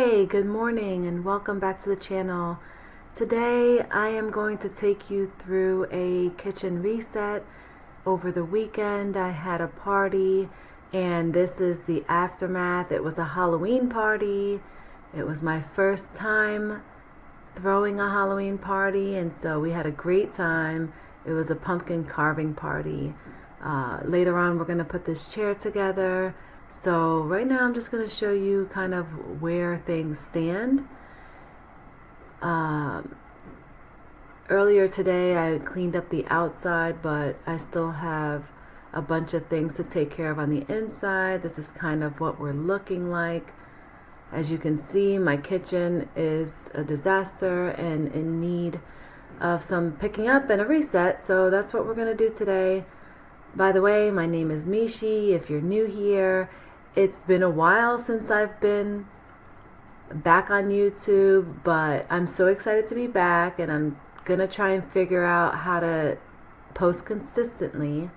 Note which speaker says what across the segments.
Speaker 1: Hey, good morning and welcome back to the channel. Today I am going to take you through a kitchen reset. Over the weekend I had a party and this is the aftermath. It was a Halloween party. It was my first time throwing a Halloween party, and so we had a great time. It was a pumpkin carving party. Later on we're going to put this chair together. So right now I'm just going to show you kind of where things stand. Earlier today I cleaned up the outside, but I still have a bunch of things to take care of on the inside. This is kind of what we're looking like. As you can see, my kitchen is a disaster and in need of some picking up and a reset, so that's what we're going to do today. By the way, my name is Mishi. If you're new here, it's been a while since I've been back on YouTube, but I'm so excited to be back, and I'm going to try and figure out how to post consistently.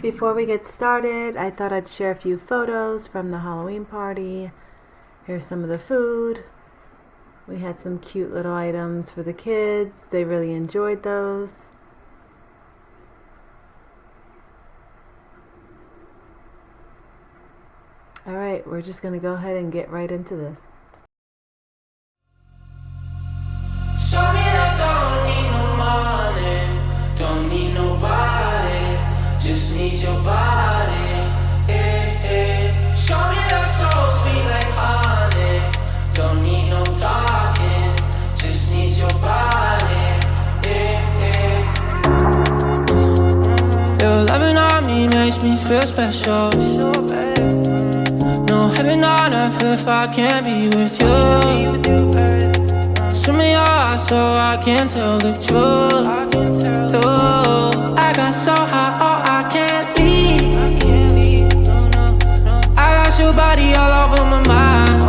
Speaker 1: Before we get started, I thought I'd share a few photos from the Halloween party. Here's some of the food. We had some cute little items for the kids. They really enjoyed those. All right, we're just going to go ahead and get right into this.
Speaker 2: Show me I don't need no money, don't need nobody, just need your body. Show me that so sweet like honey, don't need no talking, just need your body. Your loving on me makes me feel special. No heaven on earth if I can't be with you. Swim in your eyes so I can tell the truth. I got so high, oh I can't leave. I got your body all over my mind.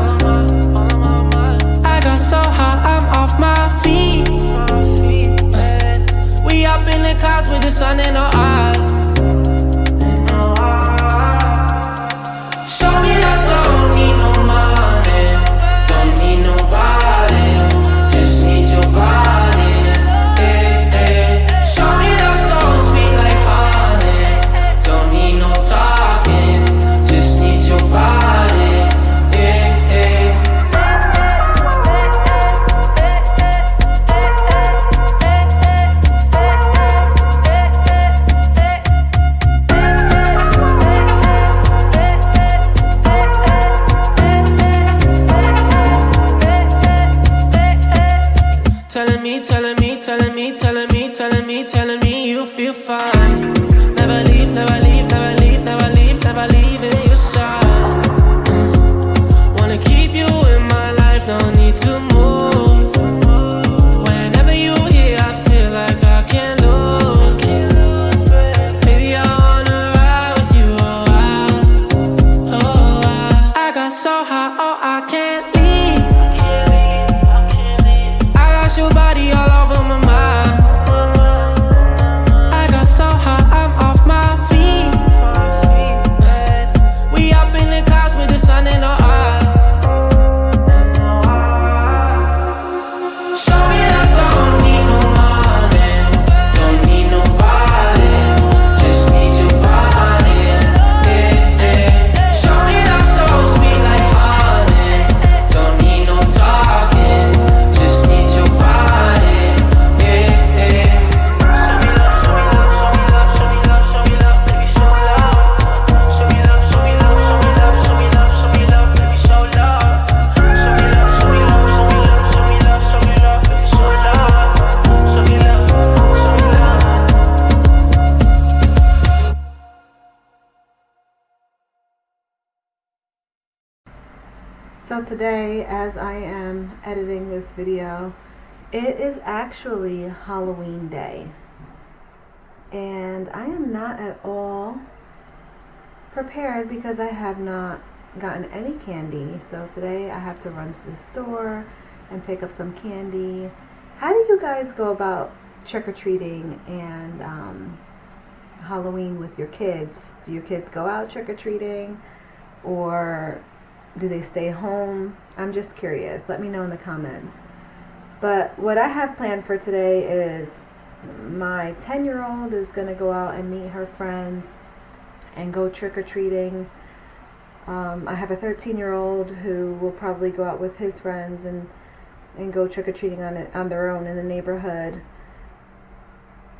Speaker 2: I got so high, I'm off my feet. We up in the clouds with the sun in our eyes. Telling me you feel fine. Never leave, never leave, never leave, never leave, never leave in your side. Wanna keep you in my life, don't need to move. Whenever you here, I feel like I can't lose. Baby, I wanna ride with you, I got so high, oh I can't leave. I got your body all over my mind.
Speaker 1: So today, as I am editing this video, it is actually Halloween day. And I am not at all prepared because I have not gotten any candy. So today I have to run to the store and pick up some candy. How do you guys go about trick-or-treating and Halloween with your kids? Do your kids go out trick-or-treating, or Do they stay home? I'm just curious. Let me know in the comments. But what I have planned for today is my 10-year-old is going to go out and meet her friends and go trick-or-treating. I have a 13-year-old who will probably go out with his friends and go trick-or-treating on their own in the neighborhood.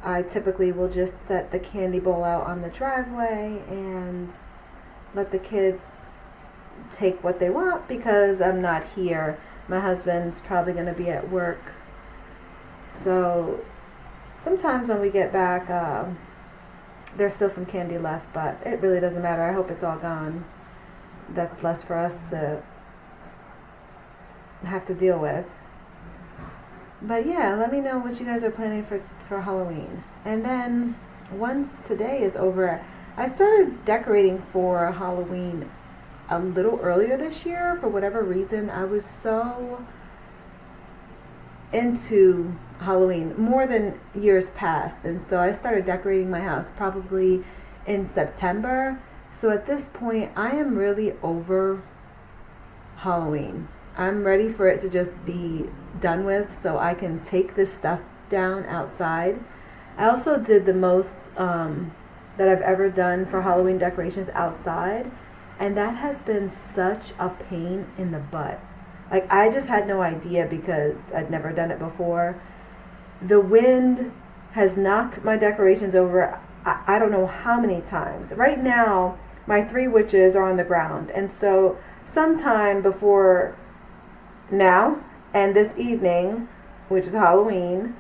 Speaker 1: I typically will just set the candy bowl out on the driveway and let the kids take what they want because I'm not here. My husband's probably going to be at work. So sometimes when we get back, there's still some candy left, but it really doesn't matter. I hope it's all gone. That's less for us to have to deal with. But yeah, let me know what you guys are planning for Halloween. And then once today is over, I started decorating for Halloween a little earlier this year. For whatever reason, I was so into Halloween more than years past. And so I started decorating my house probably in September. So at this point, I am really over Halloween. I'm ready for it to just be done with so I can take this stuff down outside. I also did the most that I've ever done for Halloween decorations outside, and that has been such a pain in the butt. Like, I just had no idea because I'd never done it before. The wind has knocked my decorations over I don't know how many times. Right now, my 3 witches are on the ground, and so sometime before now and this evening, which is Halloween,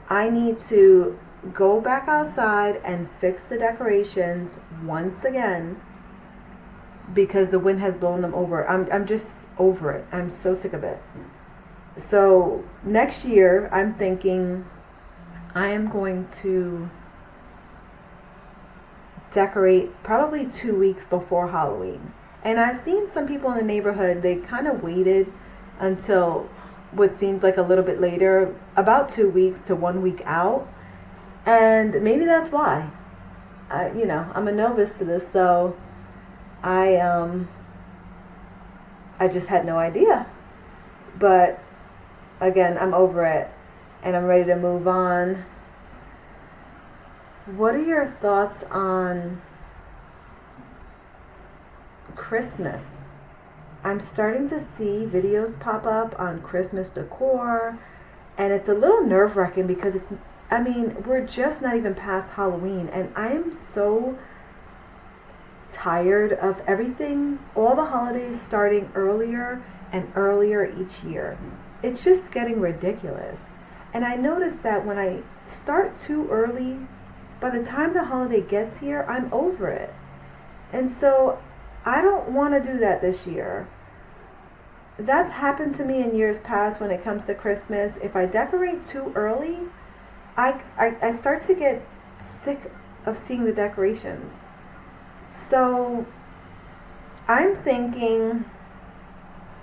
Speaker 1: I need to go back outside and fix the decorations once again because the wind has blown them over. I'm just over it. I'm so sick of it. So next year, I'm thinking I am going to decorate probably 2 weeks before Halloween. And I've seen some people in the neighborhood, they kind of waited until what seems like a little bit later, about 2 weeks to 1 week out. And maybe that's why. I'm a novice to this, so I just had no idea. But again, I'm over it and I'm ready to move on. What are your thoughts on Christmas? I'm starting to see videos pop up on Christmas decor, and it's a little nerve-wracking because we're just not even past Halloween, and I am so tired of everything, all the holidays starting earlier and earlier each year. It's just getting ridiculous. And I noticed that when I start too early, by the time the holiday gets here, I'm over it. And so I don't want to do that this year. That's happened to me in years past when it comes to Christmas. If I decorate too early, I start to get sick of seeing the decorations. So I'm thinking,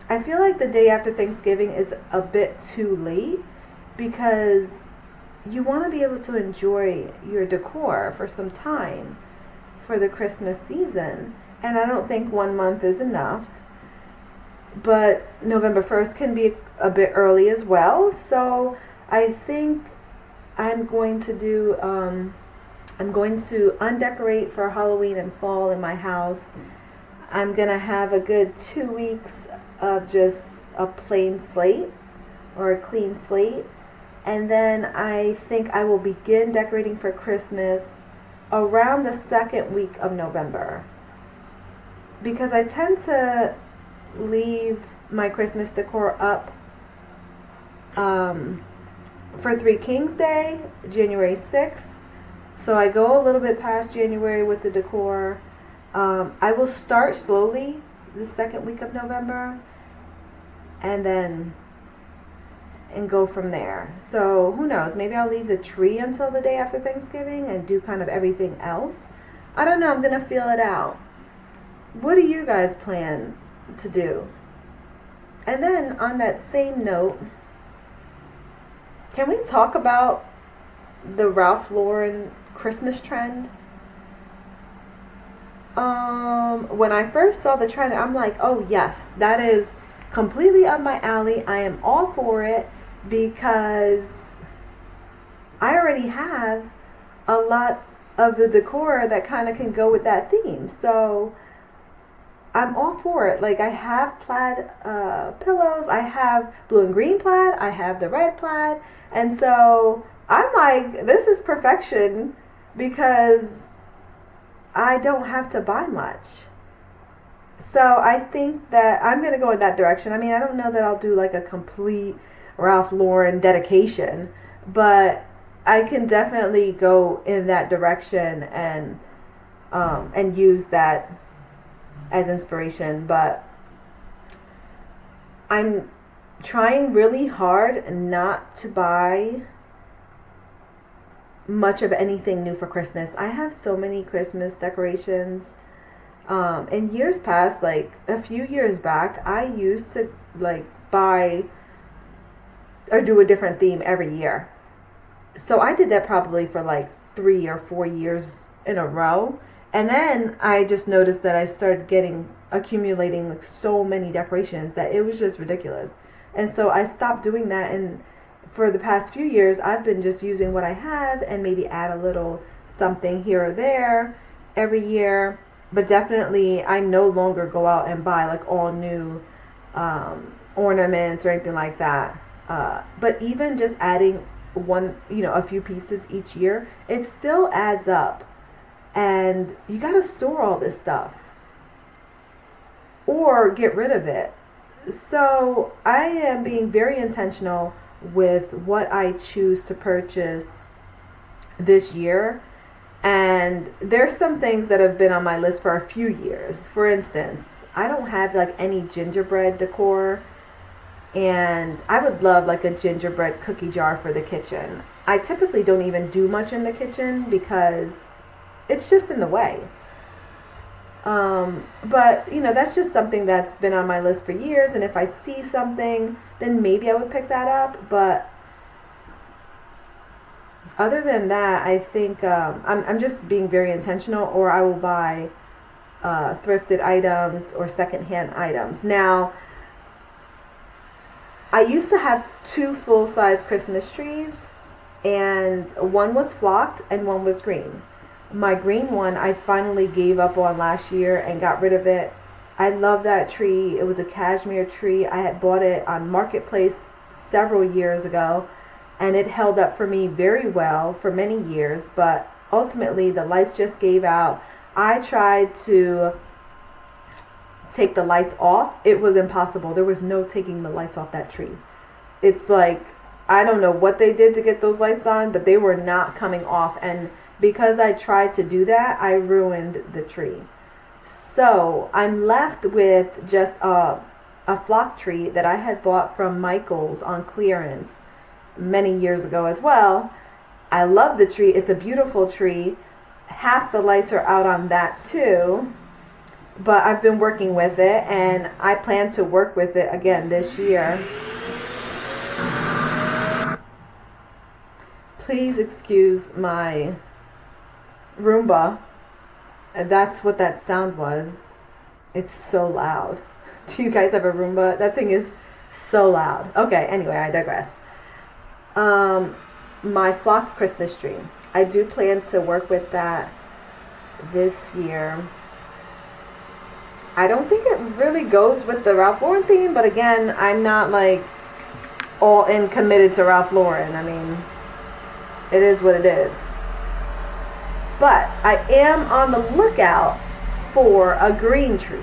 Speaker 1: I feel like the day after Thanksgiving is a bit too late because you want to be able to enjoy your decor for some time for the Christmas season. And I don't think 1 month is enough. But November 1st can be a bit early as well. So I think I'm going to undecorate for Halloween and fall in my house. I'm going to have a good 2 weeks of just a plain slate or a clean slate. And then I think I will begin decorating for Christmas around the 2nd week of November. Because I tend to leave my Christmas decor up for Three Kings Day, January 6th. So I go a little bit past January with the decor. I will start slowly the 2nd week of November and go from there. So who knows? Maybe I'll leave the tree until the day after Thanksgiving and do kind of everything else. I don't know. I'm going to feel it out. What do you guys plan to do? And then on that same note, can we talk about the Ralph Lauren Christmas trend? When I first saw the trend, I'm like, oh yes, that is completely up my alley. I am all for it because I already have a lot of the decor that kind of can go with that theme. So I'm all for it. Like I have plaid pillows, I have blue and green plaid, I have the red plaid, and so I'm like, this is perfection because I don't have to buy much. So I think that I'm going to go in that direction. I mean, I don't know that I'll do like a complete Ralph Lauren dedication, but I can definitely go in that direction and use that as inspiration. But I'm trying really hard not to buy much of anything new for Christmas. I have so many Christmas decorations. In years past, like a few years back, I used to like buy or do a different theme every year. So I did that probably for like 3 or 4 years in a row. And then I just noticed that I started accumulating like so many decorations that it was just ridiculous. And so I stopped doing that, and for the past few years, I've been just using what I have and maybe add a little something here or there every year. But definitely, I no longer go out and buy like all new ornaments or anything like that. But even just adding a few pieces each year, it still adds up. And you got to store all this stuff or get rid of it. So I am being very intentional with what I choose to purchase this year. And there's some things that have been on my list for a few years. For instance, I don't have like any gingerbread decor, and I would love like a gingerbread cookie jar for the kitchen. I typically don't even do much in the kitchen because it's just in the way. But that's just something that's been on my list for years, and if I see something, then maybe I would pick that up. But other than that, I think I'm just being very intentional, or I will buy thrifted items or secondhand items. Now, I used to have 2 full-size Christmas trees, and one was flocked and one was green. My green one I finally gave up on last year and got rid of it. I love that tree. It was a cashmere tree. I had bought it on Marketplace several years ago, and it held up for me very well for many years, but ultimately the lights just gave out. I tried to take the lights off. It was impossible. There was no taking the lights off that tree. It's like, I don't know what they did to get those lights on, but they were not coming off, and because I tried to do that, I ruined the tree. So I'm left with just a flock tree that I had bought from Michael's on clearance many years ago as well. I love the tree. It's a beautiful tree. Half the lights are out on that too. But I've been working with it, and I plan to work with it again this year. Please excuse my Roomba. That's what that sound was. It's so loud. Do you guys have a Roomba? That thing is so loud. Okay, anyway, I digress. My flocked Christmas tree. I do plan to work with that this year. I don't think it really goes with the Ralph Lauren theme, but again, I'm not like all in committed to Ralph Lauren. I mean, it is what it is. But I am on the lookout for a green tree.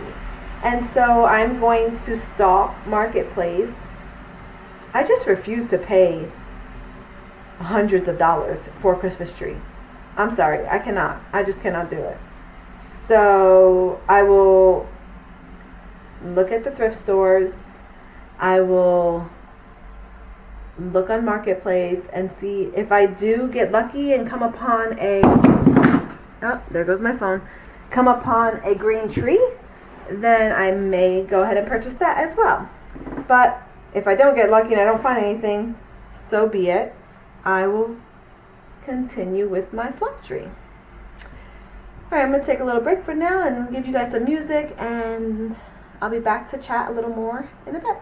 Speaker 1: And so I'm going to stalk Marketplace. I just refuse to pay hundreds of dollars for a Christmas tree. I'm sorry, I cannot. I just cannot do it. So I will look at the thrift stores. I will look on Marketplace and see if I do get lucky and come upon there goes my phone. Come upon a green tree, then I may go ahead and purchase that as well. But if I don't get lucky and I don't find anything, so be it. I will continue with my flock tree. Alright, I'm going to take a little break for now and give you guys some music, and I'll be back to chat a little more in a bit.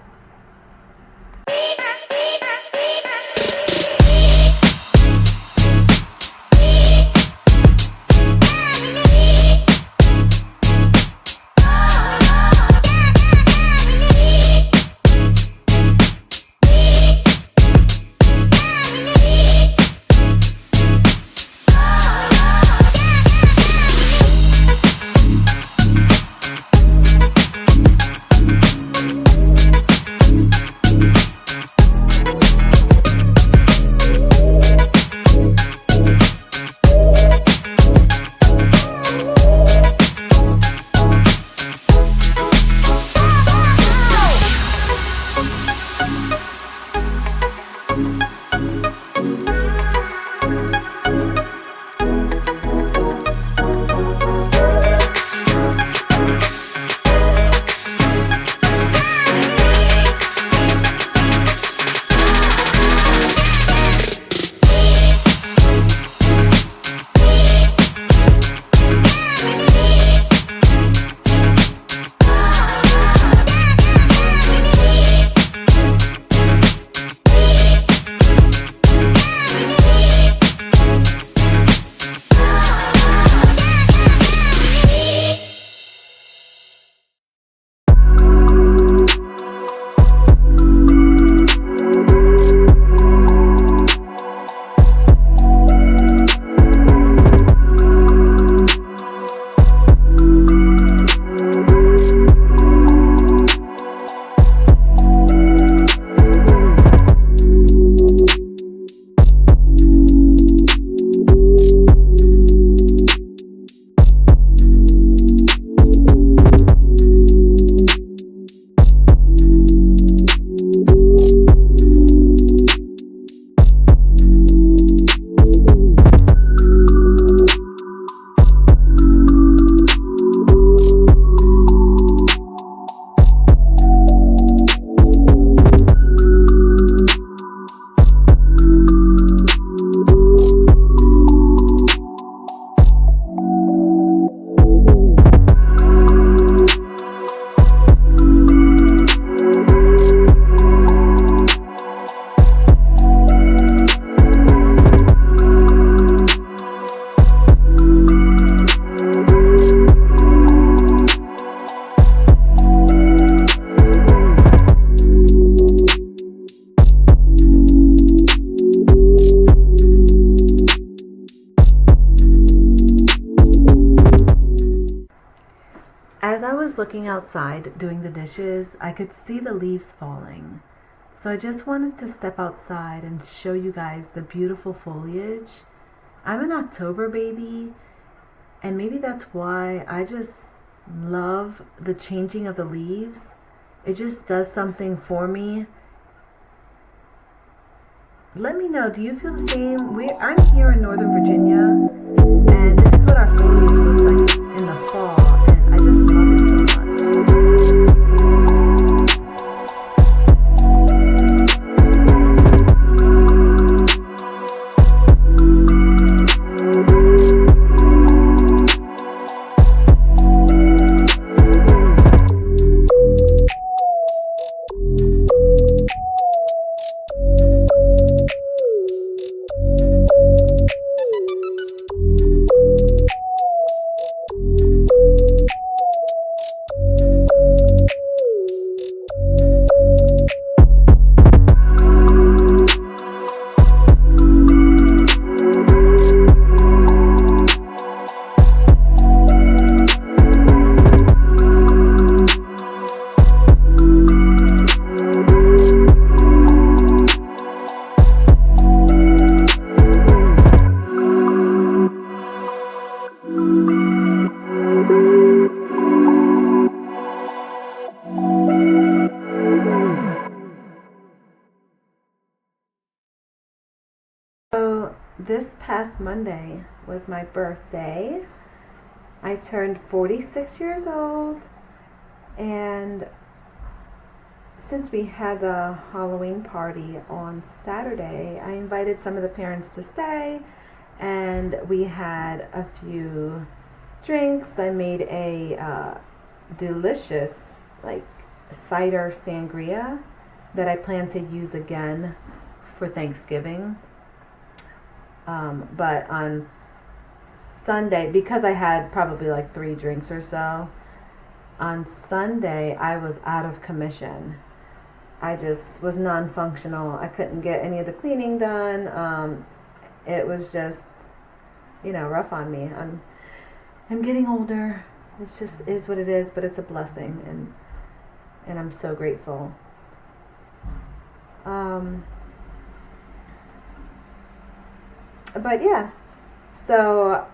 Speaker 1: As I was looking outside doing the dishes, I could see the leaves falling. So I just wanted to step outside and show you guys the beautiful foliage. I'm an October baby, and maybe that's why I just love the changing of the leaves. It just does something for me. Let me know, do you feel the same? I'm here in Northern Virginia, and this is what our foliage looks like in the fall, and I just love it so much. So this past Monday was my birthday. I turned 46 years old, and since we had the Halloween party on Saturday, I invited some of the parents to stay, and we had a few drinks. I made a delicious like cider sangria that I plan to use again for Thanksgiving. But on Sunday, because I had probably like 3 drinks or so, on Sunday I was out of commission. I just was non-functional. I couldn't get any of the cleaning done. It was just, rough on me. I'm getting older. It just is what it is, but it's a blessing, and I'm so grateful. But yeah, so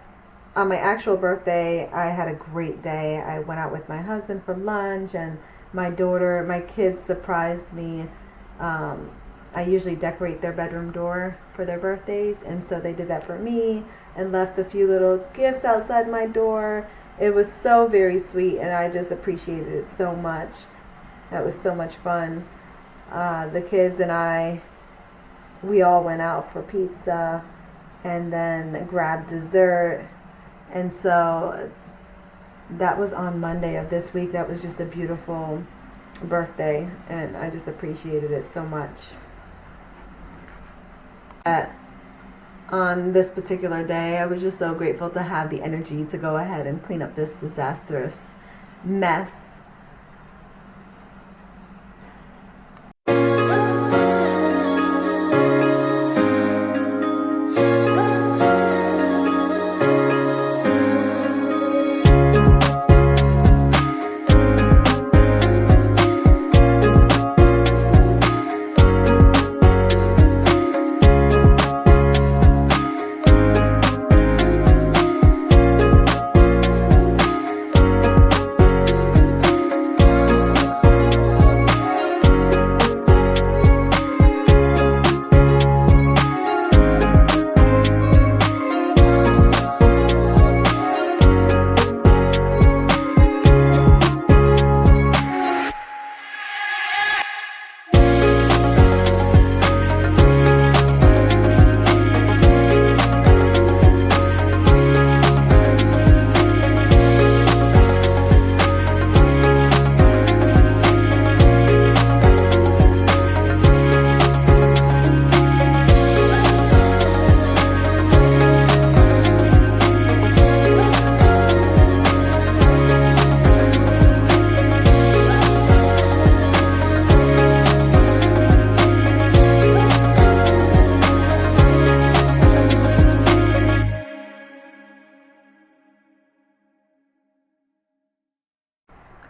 Speaker 1: on my actual birthday, I had a great day. I went out with my husband for lunch, and my kids surprised me. I usually decorate their bedroom door for their birthdays, and so they did that for me and left a few little gifts outside my door. It was so very sweet, and I just appreciated it so much. That was so much fun. The kids and we all went out for pizza and then grabbed dessert. And so that was on Monday of this week. That was just a beautiful birthday, and I just appreciated it so much. On this particular day, I was just so grateful to have the energy to go ahead and clean up this disastrous mess.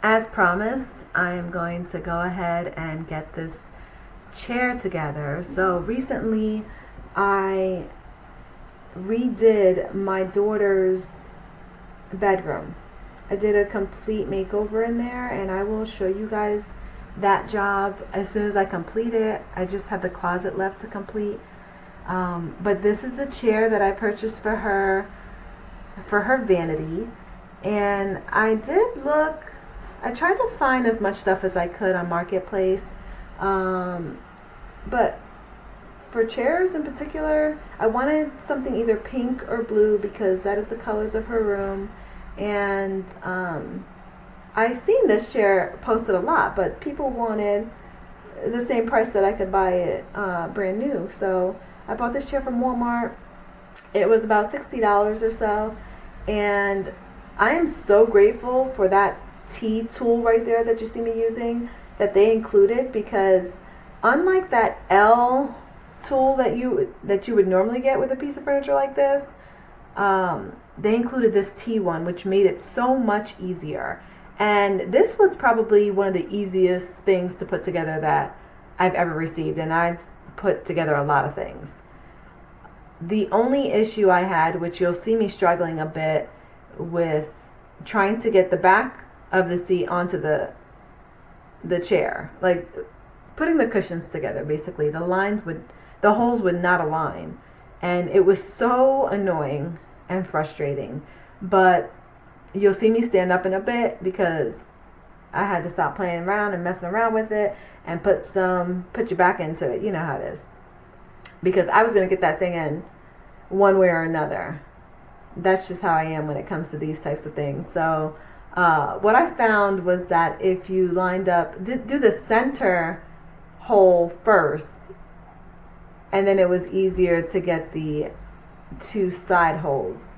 Speaker 1: As promised, I am going to go ahead and get this chair together. So recently I redid my daughter's bedroom. I did a complete makeover in there, and I will show you guys that job as soon as I complete it. I just have the closet left to complete. But this is the chair that I purchased for her vanity. And I tried to find as much stuff as I could on Marketplace. But for chairs in particular, I wanted something either pink or blue because that is the colors of her room. And I seen this chair posted a lot, but people wanted the same price that I could buy it brand new. So I bought this chair from Walmart. It was about $60 or so. And I am so grateful for that T tool right there that you see me using that they included, because unlike that L tool that you would normally get with a piece of furniture like this, they included this T one, which made it so much easier. And this was probably one of the easiest things to put together that I've ever received, and I've put together a lot of things. The only issue I had, which you'll see me struggling a bit with, trying to get the back of the seat onto the chair, like putting the cushions together. Basically, the holes would not align, and it was so annoying and frustrating. But you'll see me stand up in a bit because I had to stop playing around and messing around with it and put your back into it. You know how it is. Because I was going to get that thing in one way or another. that's just how I am when it comes to these types of things. So what I found was that if you lined up, do the center hole first, and then it was easier to get the 2 side holes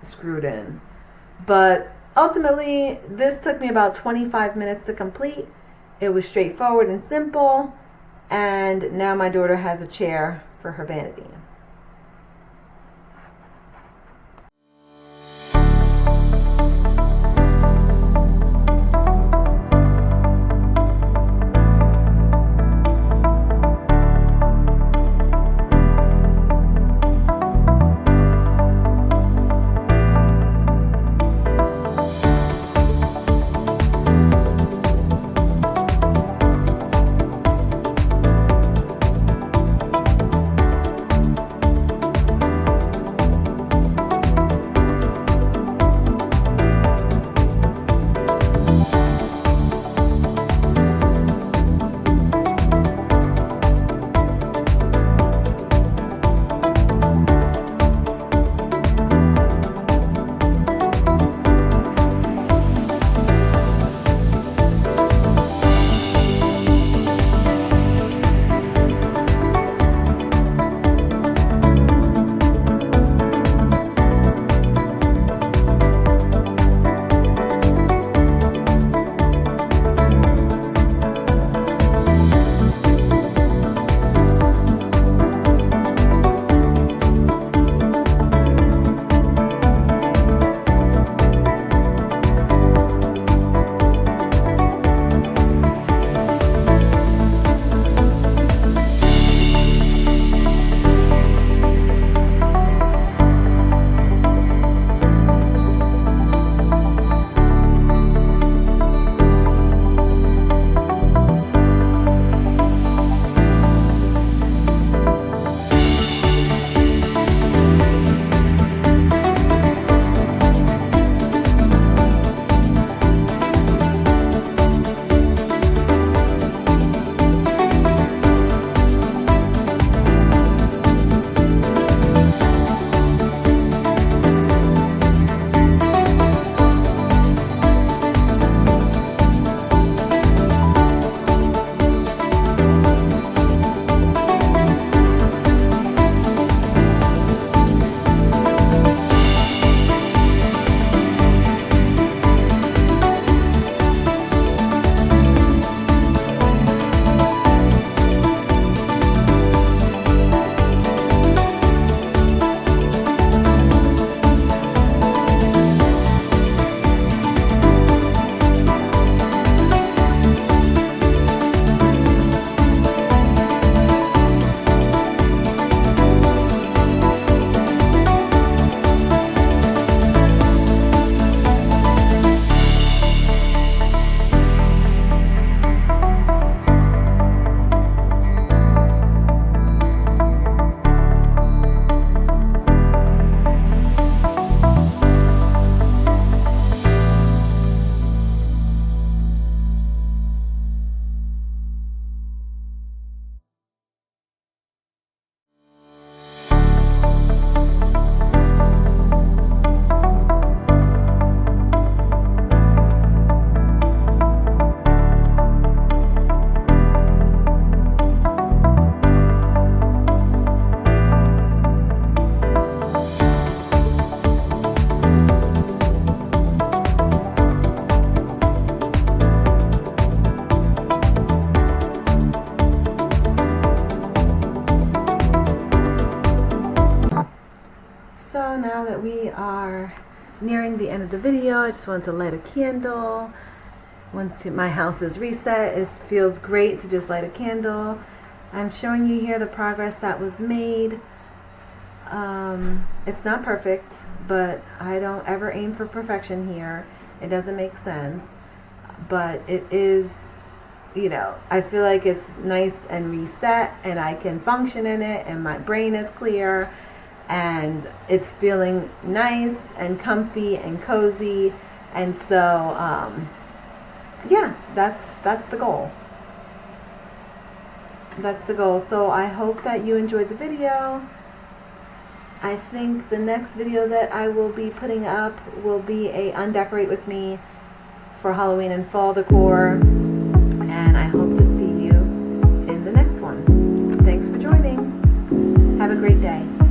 Speaker 1: screwed in. But ultimately, this took me about 25 minutes to complete. It was straightforward and simple, and now my daughter has a chair for her vanity. So now that we are nearing the end of the video, I just wanted to light a candle. Once my house is reset, it feels great to just light a candle. I'm showing you here the progress that was made. It's not perfect, but I don't ever aim for perfection here. It doesn't make sense, but it is, you know, I feel like it's nice and reset and I can function in it and my brain is clear and it's feeling nice and comfy and cozy. And so, yeah, that's the goal. That's the goal. So I hope that you enjoyed the video. I think the next video that I will be putting up will be a undecorate with me for Halloween and fall decor. And I hope to see you in the next one. Thanks for joining. Have a great day.